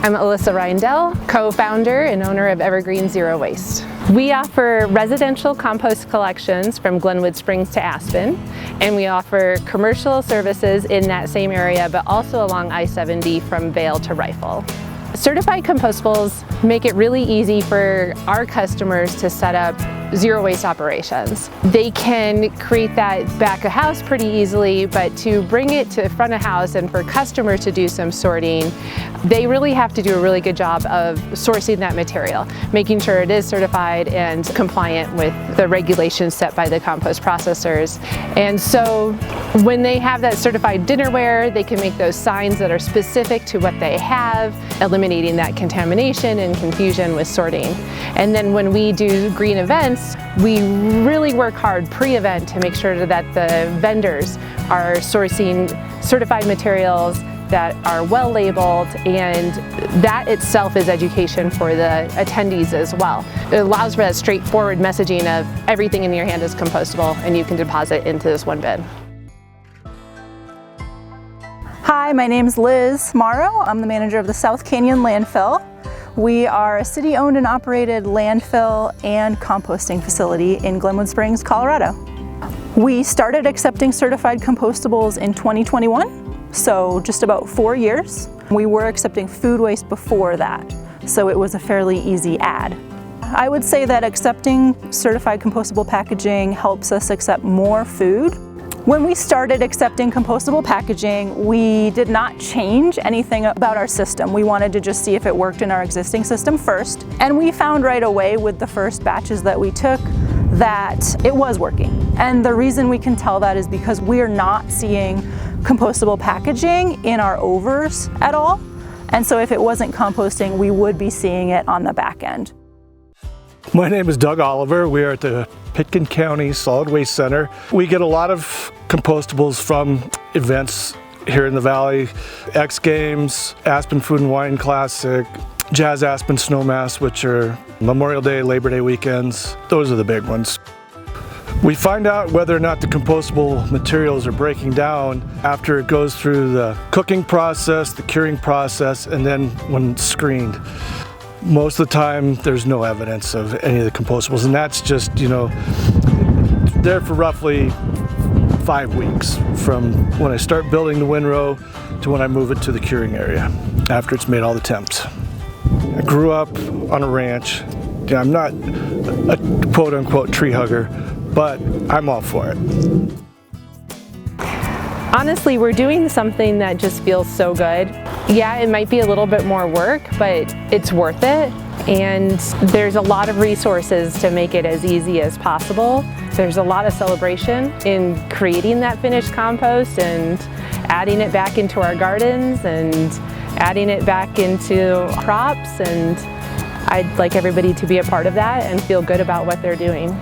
I'm Alyssa Reindel, co-founder and owner of Evergreen Zero Waste. We offer residential compost collections from Glenwood Springs to Aspen, and we offer commercial services in that same area, but also along I-70 from Vail to Rifle. Certified compostables make it really easy for our customers to set up zero waste operations. They can create that back of house pretty easily, but to bring it to the front of house and for customers to do some sorting, they really have to do a really good job of sourcing that material, making sure it is certified and compliant with the regulations set by the compost processors. And so when they have that certified dinnerware, they can make those signs that are specific to what they have, eliminating that contamination and confusion with sorting. And then when we do green events, we really work hard pre-event to make sure that the vendors are sourcing certified materials that are well labeled, and that itself is education for the attendees as well. It allows for that straightforward messaging of everything in your hand is compostable and you can deposit into this one bin. Hi, my name's Liz Mauro. I'm the manager of the South Canyon Landfill. We are a city-owned and operated landfill and composting facility in Glenwood Springs, Colorado. We started accepting certified compostables in 2021, so just about 4 years. We were accepting food waste before that, so it was a fairly easy add. I would say that accepting certified compostable packaging helps us accept more food. When we started accepting compostable packaging, we did not change anything about our system. We wanted to just see if it worked in our existing system first. And we found right away with the first batches that we took that it was working. And the reason we can tell that is because we are not seeing compostable packaging in our overs at all. And so if it wasn't composting, we would be seeing it on the back end. My name is Doug Oliver. We are at the Pitkin County Solid Waste Center. We get a lot of compostables from events here in the valley. X Games, Aspen Food and Wine Classic, Jazz Aspen Snowmass, which are Memorial Day, Labor Day weekends. Those are the big ones. We find out whether or not the compostable materials are breaking down after it goes through the cooking process, the curing process, and then when it's screened. Most of the time, there's no evidence of any of the compostables, and that's just, there for roughly 5 weeks from when I start building the windrow to when I move it to the curing area after it's made all the temps. I grew up on a ranch. I'm not a quote-unquote tree hugger, but I'm all for it. Honestly, we're doing something that just feels so good. Yeah, it might be a little bit more work, but it's worth it. And there's a lot of resources to make it as easy as possible. There's a lot of celebration in creating that finished compost and adding it back into our gardens and adding it back into crops. And I'd like everybody to be a part of that and feel good about what they're doing.